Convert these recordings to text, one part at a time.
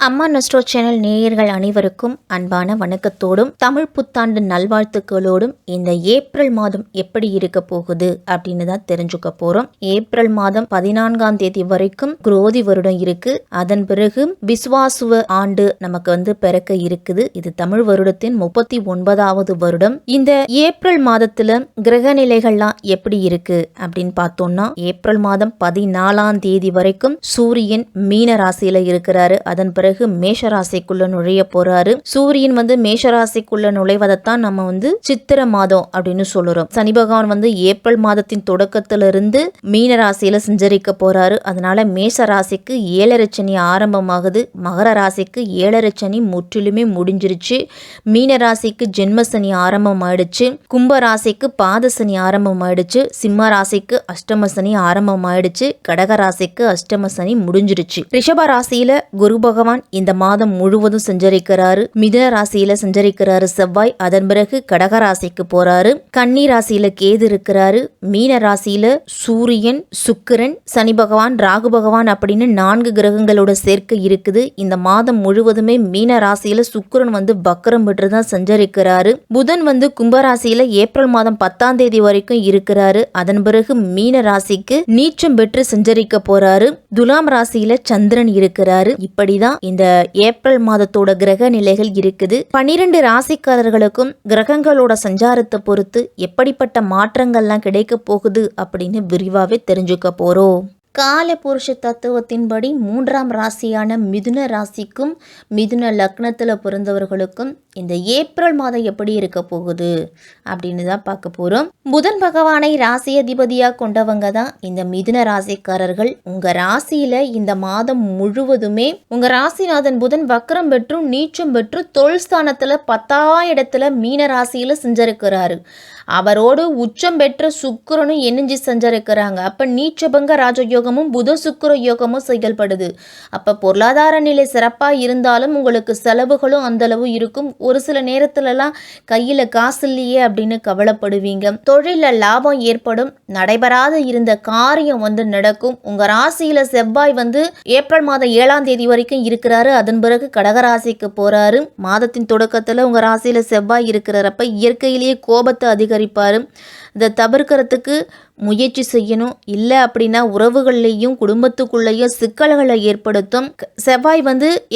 அம்மா நஸ்ட்ரோ சேனல் நேயர்கள் அனைவருக்கும் அன்பான வணக்கத்தோடும் தமிழ் புத்தாண்டு நல்வாழ்த்துக்களோடும் இந்த ஏப்ரல் மாதம் எப்படி இருக்க போகுது அப்படின்னு தான் தெரிஞ்சுக்க போறோம். ஏப்ரல் மாதம் 14ஆம் தேதி வரைக்கும் குரோதி வருடம் இருக்கு. அதன் பிறகு விஸ்வாசுவ ஆண்டு நமக்கு பிறக்க இருக்குது. இது தமிழ் வருடத்தின் 39வது வருடம். இந்த ஏப்ரல் மாதத்துல கிரக நிலைகள்லாம் எப்படி இருக்கு அப்படின்னு பார்த்தோம்னா, ஏப்ரல் மாதம் 14ஆம் தேதி வரைக்கும் சூரியன் மீன ராசியில இருக்கிறாரு. அதன் பிறகு மேஷராசிக்குள்ள நுழைய போறாரு. சூரியன் மேஷராசிக்குள்ள நுழைவதைத்தான் நம்ம சித்திர மாதம் அப்படின்னு சொல்லுறோம். சனி பகவான் ஏப்ரல் மாதத்தின் தொடக்கத்திலிருந்து மீன ராசியில சஞ்சரிக்க போறாரு. அதனால மேஷ ராசிக்கு 7.5 சனி ஆரம்பமாகுது. மகர ராசிக்கு 7.5 சனி முற்றிலுமே முடிஞ்சிருச்சு. மீன ராசிக்கு ஜென்ம சனி ஆரம்பம் ஆயிடுச்சு. கும்ப ராசிக்கு பாத சனி ஆரம்பம் ஆயிடுச்சு. சிம்ம ராசிக்கு அஷ்டம சனி ஆரம்பம் ஆயிடுச்சு. கடக ராசிக்கு அஷ்டம சனி முடிஞ்சிருச்சு. ரிஷப ராசியில குரு பகவான் இந்த மாதம் முழுவதும் சஞ்சரிக்கிறாரு. மிதுன ராசியில சஞ்சரிக்கிறாரு செவ்வாய். அதன் பிறகு கடக ராசிக்கு போறாரு. கன்னி ராசியில கேது இருக்கிறாரு. மீன ராசியில சூரியன், சுக்கிரன், சனி பகவான், ராகு பகவான் அப்படின்னு 4 கிரகங்களோட சேர்க்கை இருக்குது. இந்த மாதம் முழுவதுமே மீன ராசியில சுக்கிரன் வக்கரம் பெற்று தான் சஞ்சரிக்கிறாரு. புதன் கும்பராசியில ஏப்ரல் மாதம் 10ஆம் தேதி வரைக்கும் இருக்கிறாரு. அதன் பிறகு மீன ராசிக்கு நீச்சம் பெற்று சஞ்சரிக்க போறாரு. துலாம் ராசியில சந்திரன் இருக்கிறாரு. இப்படிதான் இந்த ஏப்ரல் மாதத்தோட கிரக நிலைகள் இருக்குது. 12 ராசிக்காரர்களுக்கும் கிரகங்களோட சஞ்சாரத்தை பொறுத்து எப்படிப்பட்ட மாற்றங்கள்லாம் கிடைக்க போகுது அப்படின்னு விரிவாவே தெரிஞ்சுக்க போறோம். கால புருஷ தத்துவத்தின்படி 3ஆம் ராசியான மிதுன ராசிக்கும் மிதுன லக்னத்தில் பிறந்தவர்களுக்கும் இந்த ஏப்ரல் மாதம் எப்படி இருக்க போகுது அப்படின்னு தான் பார்க்க போகிறோம். புதன் பகவானை ராசி அதிபதியாக கொண்டவங்க தான் இந்த மிதுன ராசிக்காரர்கள். உங்கள் ராசியில் இந்த மாதம் முழுவதுமே உங்கள் ராசிநாதன் புதன் வக்கரம் பெற்றும் நீச்சம் பெற்று தொழில் ஸ்தானத்தில் 10ஆம் இடத்துல மீன ராசியில் செஞ்சிருக்கிறாரு. அவரோடு உச்சம் பெற்ற சுக்கிரனும் இணைஞ்சு செஞ்சிருக்கிறாங்க. அப்போ நீச்சபங்க ராஜயோகமும் புத சுக்கிர யோகமும் செயல்படுது. அப்போ பொருளாதார நிலை சிறப்பாக இருந்தாலும் உங்களுக்கு செலவுகளும் அந்தளவு இருக்கும். ஒரு சில நேரத்துலலாம் கையில் காசு இல்லையே அப்படின்னு கவலைப்படுவீங்க. தொழிலில் லாபம் ஏற்படும். நடைபெறாத இருந்த காரியம் நடக்கும். உங்கள் ராசியில் செவ்வாய் ஏப்ரல் மாதம் 7ஆம் தேதி வரைக்கும் இருக்கிறாரு. அதன் பிறகு கடகராசிக்கு போகிறாரு. மாதத்தின் தொடக்கத்தில் உங்கள் ராசியில் செவ்வாய் இருக்கிறப்ப இயற்கையிலேயே கோபத்தை அதிகரிப்பார். இதை தவிர்க்கிறதுக்கு முயற்சி செய்யணும். இல்லை அப்படின்னா உறவுகள்லையும் குடும்பத்துக்குள்ளேயும் சிக்கல்களை ஏற்படுத்தும். செவ்வாய்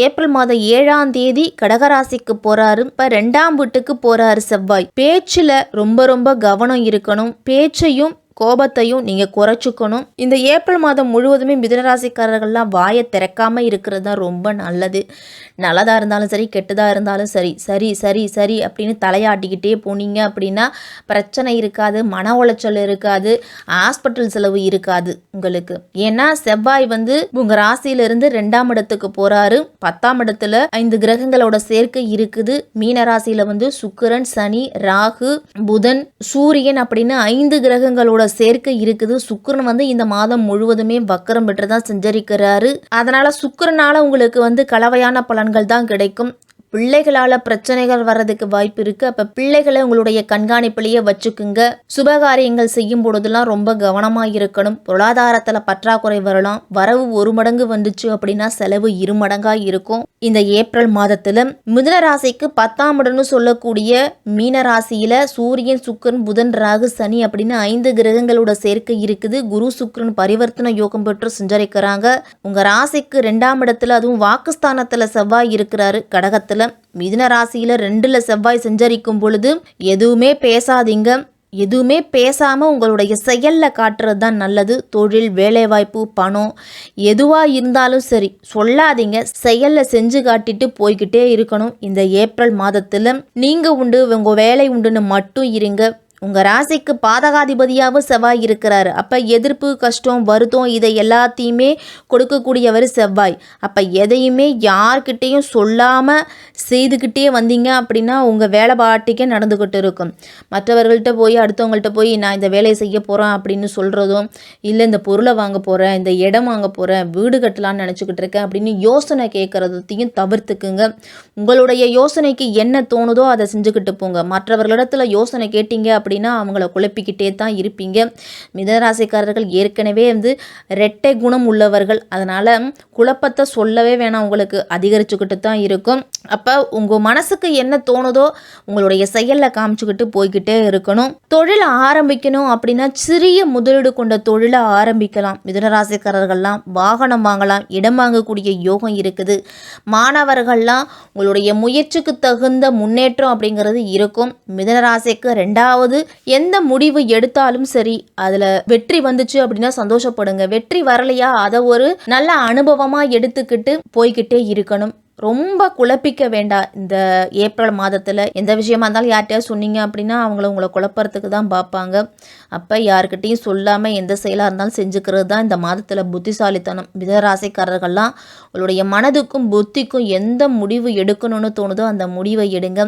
ஏப்ரல் மாதம் 7ஆம் தேதி கடகராசிக்கு போறாரு. இப்போ 2ஆம் வீட்டுக்கு போறாரு செவ்வாய். பேச்சில் ரொம்ப கவனம் இருக்கணும். பேச்சையும் கோபத்தையும் நீங்க குறைச்சிக்கணும். இந்த ஏப்ரல் மாதம் முழுவதுமே மிதுனராசிக்காரர்கள்லாம் வாயை திறக்காம இருக்கிறது தான் ரொம்ப நல்லது. நல்லதா இருந்தாலும் சரி, கெட்டதா இருந்தாலும் சரி, சரி சரி சரி அப்படின்னு தலையாட்டிக்கிட்டே போனீங்க அப்படின்னா பிரச்சனை இருக்காது, மன உளைச்சல் இருக்காது, ஹாஸ்பிட்டல் செலவு இருக்காது உங்களுக்கு. ஏன்னா செவ்வாய் உங்க ராசியிலிருந்து 2ஆம் இடத்துக்கு போறாரு. 10ஆம் இடத்துல 5 கிரகங்களோட சேர்க்கை இருக்குது. மீன ராசியில சுக்கிரன், சனி, ராகு, புதன், சூரியன் அப்படின்னு 5 கிரகங்களோட சேர்க்கை இருக்குது. சுக்கிரன் இந்த மாதம் முழுவதுமே வக்கரம் பெற்றுதான் சஞ்சரிக்கிறாரு. அதனால சுக்கிரனால உங்களுக்கு கலவையான பலன்கள் தான் கிடைக்கும். பிள்ளைகளால் பிரச்சனைகள் வர்றதுக்கு வாய்ப்பு இருக்குது. அப்போ பிள்ளைகளை உங்களுடைய கண்காணிப்பிலேயே வச்சுக்குங்க. சுபகாரியங்கள் செய்யும் பொழுதுலாம் ரொம்ப கவனமாக இருக்கணும். பொருளாதாரத்தில் பற்றாக்குறை வரலாம். வரவு 1 மடங்கு வந்துச்சு அப்படின்னா செலவு 2 மடங்காக இருக்கும். இந்த ஏப்ரல் மாதத்தில் மிதுன ராசிக்கு 10ஆம் இடம்னு சொல்லக்கூடிய மீன ராசியில் சூரியன், சுக்கிரன், புதன், ராகு, சனி அப்படின்னு 5 கிரகங்களோட சேர்க்கை இருக்குது. குரு சுக்கிரன் பரிவர்த்தனை யோகம் பெற்று சஞ்சரிக்கிறாங்க. உங்கள் ராசிக்கு 2ஆம் இடத்துல அதுவும் வாக்குஸ்தானத்தில் செவ்வாய் இருக்கிறாரு. கடகத்தில் மிதுன ராசியில 2ல செவ்வாய் சஞ்சரிக்கும் பொழுது எதுவுமே பேசாதீங்க. எதுவுமே பேசாம உங்களுடைய செயல்ல காட்டுறது தான் நல்லது. தொழில், வேலைவாய்ப்பு, பணம் எதுவா இருந்தாலும் சரி சொல்லாதீங்க. செயல்ல செஞ்சு காட்டிட்டு போய்கிட்டே இருக்கணும். இந்த ஏப்ரல் மாதத்துல நீங்க உண்டு, உங்க வேலை உண்டுன்னு மட்டும் இருங்க. உங்கள் ராசிக்கு பாதகாதிபதியாகவும் செவ்வாய் இருக்கிறாரு. அப்போ எதிர்ப்பு, கஷ்டம், வருத்தம் இதை எல்லாத்தையுமே கொடுக்கக்கூடியவர் செவ்வாய். அப்போ எதையுமே யார்கிட்டையும் சொல்லாமல் செய்துக்கிட்டே வந்தீங்க அப்படின்னா உங்கள் வேலை பாட்டிக்கே நடந்துக்கிட்டு இருக்கும். மற்றவர்கள்ட்ட போய் அடுத்தவங்கள்ட்ட போய் நான் இந்த வேலையை செய்ய போகிறேன் அப்படின்னு சொல்கிறதும், இல்லை இந்த பொருளை வாங்க போகிறேன், இந்த இடம் வாங்க போகிறேன், வீடு கட்டலான்னு நினச்சிக்கிட்டு இருக்கேன் அப்படின்னு யோசனை கேட்குறதையும் தவிர்த்துக்குங்க. உங்களுடைய யோசனைக்கு என்ன தோணுதோ அதை செஞ்சுக்கிட்டு போங்க. மற்றவர்களிடத்துல யோசனை கேட்டீங்க அப்படி அப்படின்னா அவங்கள குழப்பிக்கிட்டே தான் இருப்பீங்க. மிதனராசிக்காரர்கள் ஏற்கனவே ரெட்டை குணம் உள்ளவர்கள். அதனால் குழப்பத்தை சொல்லவே வேணாம், உங்களுக்கு அதிகரிச்சுக்கிட்டு தான் இருக்கும். அப்போ உங்கள் மனசுக்கு என்ன தோணுதோ உங்களுடைய செயலில் காமிச்சுக்கிட்டு போய்கிட்டே இருக்கணும். தொழில் ஆரம்பிக்கணும் அப்படின்னா சிறிய முதலீடு கொண்ட தொழிலை ஆரம்பிக்கலாம். மிதுனராசிக்காரர்கள்லாம் வாகனம் வாங்கலாம், இடம் வாங்கக்கூடிய யோகம் இருக்குது. மாணவர்கள்லாம் உங்களுடைய முயற்சிக்கு தகுந்த முன்னேற்றம் அப்படிங்கிறது இருக்கும். மிதுனராசிக்கு 2வது எந்த முடிவு எடுத்தாலும் சரி அதில் வெற்றி வந்துச்சு அப்படின்னா சந்தோஷப்படுங்க. வெற்றி வரலையா அதை ஒரு நல்ல அனுபவமாக எடுத்துக்கிட்டு போய்கிட்டே இருக்கணும். ரொம்ப குழப்பிக்க வேண்டாம். இந்த ஏப்ரல் மாதத்தில் எந்த விஷயமா இருந்தாலும் யார்கிட்டயாவது சொன்னீங்க அப்படின்னா உங்களை குழப்பறதுக்கு தான் பார்ப்பாங்க. அப்போ யாருக்கிட்டையும் சொல்லாமல் எந்த செயலாக இருந்தாலும் செஞ்சுக்கிறது தான் இந்த மாதத்தில் புத்திசாலித்தனம். மிதராசிக்காரர்கள்லாம் உங்களுடைய மனதுக்கும் புத்திக்கும் எந்த முடிவு எடுக்கணும்னு தோணுதோ அந்த முடிவை எடுங்க.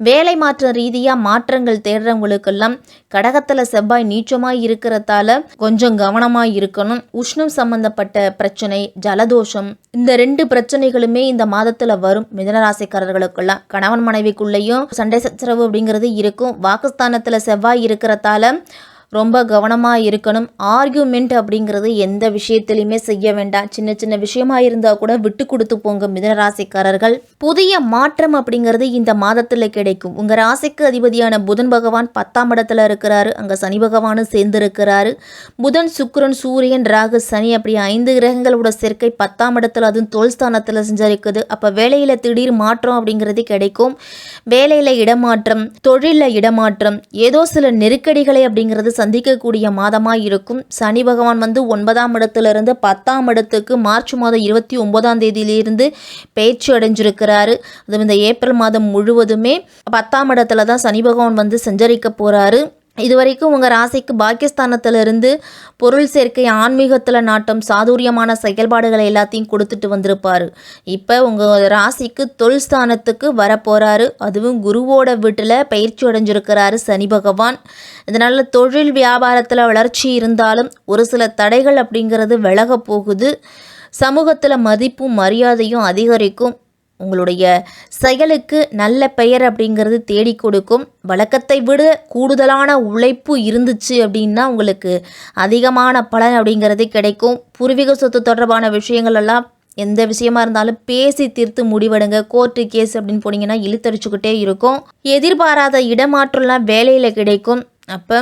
வேலை மாற்ற ரீதியாக மாற்றங்கள் தேடுறவங்களுக்கெல்லாம் கடகத்தில் செவ்வாய் நீச்சமாக இருக்கிறதால கொஞ்சம் கவனமாக இருக்கணும். உஷ்ணம் சம்பந்தப்பட்ட பிரச்சனை, ஜலதோஷம், இந்த 2 பிரச்சனைகளுமே இந்த மாதத்தில் வரும். மிதனராசிக்காரர்களுக்கெல்லாம் கணவன் மனைவிக்குள்ளேயும் சண்டை சச்சரவு அப்படிங்கிறது இருக்கும். வாக்குஸ்தானத்தில் செவ்வாய் இருக்கிறதால ரொம்ப கவனமாக இருக்கணும். ஆர்கியூமெண்ட் அப்படிங்கிறது எந்த விஷயத்துலையுமே செய்ய வேண்டாம். சின்ன சின்ன விஷயமா இருந்தால் கூட விட்டு கொடுத்து போங்க மிதனராசிக்காரர்கள். புதிய மாற்றம் அப்படிங்கிறது இந்த மாதத்தில் கிடைக்கும். உங்கள் ராசிக்கு அதிபதியான புதன் பகவான் 10ஆம் இடத்துல இருக்கிறாரு. அங்கே சனி பகவானும் சேர்ந்து இருக்கிறாரு. புதன், சுக்கிரன், சூரியன், ராகு, சனி அப்படி 5 கிரகங்களோட சேர்க்கை 10ஆம் இடத்துல, அதுவும் தொழில் ஸ்தானத்தில் செஞ்சிருக்குது. அப்போ வேலையில் திடீர் மாற்றம் அப்படிங்கிறது கிடைக்கும். வேலையில் இடமாற்றம், தொழிலில் இடமாற்றம், ஏதோ சில நெருக்கடிகளை அப்படிங்கிறது சந்திக்கக்கூடிய மாதமாக இருக்கும். சனி பகவான் 9ஆம் இடத்திலிருந்து 10ஆம் இடத்துக்கு மார்ச் மாதம் 29ஆம் தேதியிலிருந்து பயிற்சி அடைஞ்சிருக்கிறாரு. அது இந்த ஏப்ரல் மாதம் முழுவதுமே 10ஆம் இடத்துல தான் சனி பகவான் சஞ்சரிக்க போகிறாரு. இதுவரைக்கும் உங்கள் ராசிக்கு பாகிஸ்தானத்திலிருந்து பொருள் சேர்க்கை, ஆன்மீகத்தில் நாட்டம், சாதுரியமான செயல்பாடுகளை எல்லாத்தையும் கொடுத்துட்டு வந்திருப்பார். இப்போ உங்கள் ராசிக்கு தொழில் ஸ்தானத்துக்கு வரப்போகிறாரு. அதுவும் குருவோட வீட்டில் பயிற்சி அடைஞ்சிருக்கிறாரு சனி பகவான். இதனால் தொழில் வியாபாரத்தில் வளர்ச்சி இருந்தாலும் ஒரு சில தடைகள் அப்படிங்கிறது விலக போகுது. சமூகத்தில் மதிப்பும் மரியாதையும் அதிகரிக்கும். உங்களுடைய செயலுக்கு நல்ல பெயர் அப்படிங்கிறது தேடி கொடுக்கும். வழக்கத்தை விட கூடுதலான உழைப்பு இருந்துச்சு அப்படின்னா உங்களுக்கு அதிகமான பலன் அப்படிங்கிறது கிடைக்கும். பூர்வீக சொத்து தொடர்பான விஷயங்கள் எல்லாம் எந்த விஷயமா இருந்தாலும் பேசி தீர்த்து முடிவெடுங்க. கோர்ட்டு கேஸ் அப்படின்னு போனீங்கன்னா இழுத்தடிச்சுக்கிட்டே இருக்கும். எதிர்பாராத இடமாற்றம்லாம் வேலையில் கிடைக்கும். அப்போ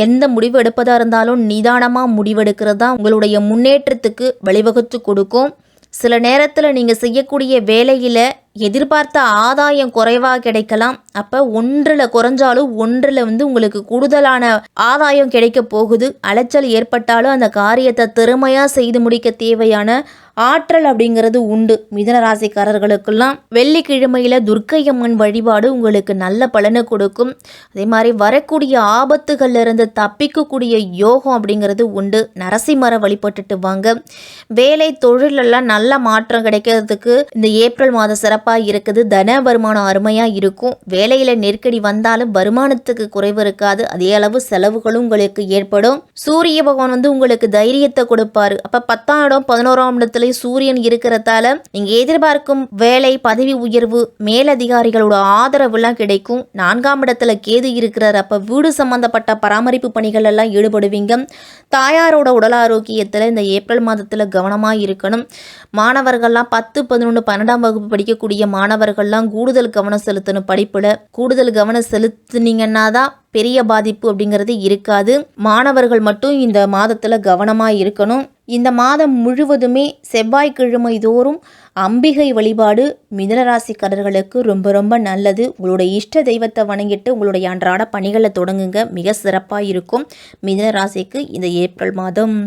எந்த முடிவு எடுப்பதாக இருந்தாலும் நிதானமாக முடிவெடுக்கிறது தான் உங்களுடைய முன்னேற்றத்துக்கு வழிவகுத்து கொடுக்கும். சில நேரத்தில் நீங்கள் செய்யக்கூடிய வேலையில் எதிர்பார்த்த ஆதாயம் குறைவாக கிடைக்கலாம். அப்போ ஒன்றில் குறைஞ்சாலும் ஒன்றில் உங்களுக்கு கூடுதலான ஆதாயம் கிடைக்க போகுது. அலைச்சல் ஏற்பட்டாலும் அந்த காரியத்தை திறமையாக செய்து முடிக்க தேவையான ஆற்றல் அப்படிங்கிறது உண்டு. மிதுன ராசிக்காரர்களுக்கெல்லாம் வெள்ளிக்கிழமையில் துர்க்கையம்மன் வழிபாடு உங்களுக்கு நல்ல பலனை கொடுக்கும். அதே மாதிரி வரக்கூடிய ஆபத்துகள்ல இருந்து தப்பிக்கக்கூடிய யோகம் அப்படிங்கிறது உண்டு. நரசிம்மரை வழிபட்டுட்டு வாங்க. வேலை தொழிலெல்லாம் நல்ல மாற்றம் கிடைக்கிறதுக்கு இந்த ஏப்ரல் மாதம் சிறப்பாக இருக்குது. தன வருமானம் அருமையாக இருக்கும். வேலையில் நெருக்கடி வந்தாலும் வருமானத்துக்கு குறைவு இருக்காது. அதே அளவு செலவுகளும் உங்களுக்கு ஏற்படும். சூரிய பகவான் உங்களுக்கு தைரியத்தை கொடுப்பாரு. அப்போ 10ஆம் இடம் 11ஆம் இடத்துல சூரியன் இருக்கிறதால நீங்க எதிர்பார்க்கும் வேலை, பதவி உயர்வு, மேலதிகாரிகளோட ஆதரவுலாம் கிடைக்கும். 4ஆம் இடத்துல கேது இருக்கிறார். அப்ப வீடு சம்பந்தப்பட்ட பராமரிப்பு பணிகள் எல்லாம் ஈடுபடுவீங்க. தாயாரோட உடல் ஆரோக்கியத்தில் இந்த ஏப்ரல் மாதத்தில் கவனமாக இருக்கணும். மாணவர்கள்லாம் 10, 11, 12ஆம் வகுப்பு படிக்கக்கூடிய மாணவர்கள்லாம் கூடுதல் கவனம் செலுத்தணும். படிப்பில் கூடுதல் கவனம் செலுத்துனீங்கன்னா தான் பெரிய பாதிப்பு அப்படிங்கிறது இருக்காது. மாணவர்கள் மட்டும் இந்த மாதத்தில் கவனமாக இருக்கணும். இந்த மாதம் முழுவதுமே செவ்வாய்க்கிழமை தோறும் அம்பிகை வழிபாடு மிதுனராசிக்காரர்களுக்கு ரொம்ப ரொம்ப நல்லது. உங்களுடைய இஷ்ட தெய்வத்தை வணங்கிட்டு உங்களுடைய அன்றாட பணிகளை தொடங்குங்க. மிக சிறப்பாக இருக்கும் மிதுனராசிக்கு இந்த ஏப்ரல் மாதம்.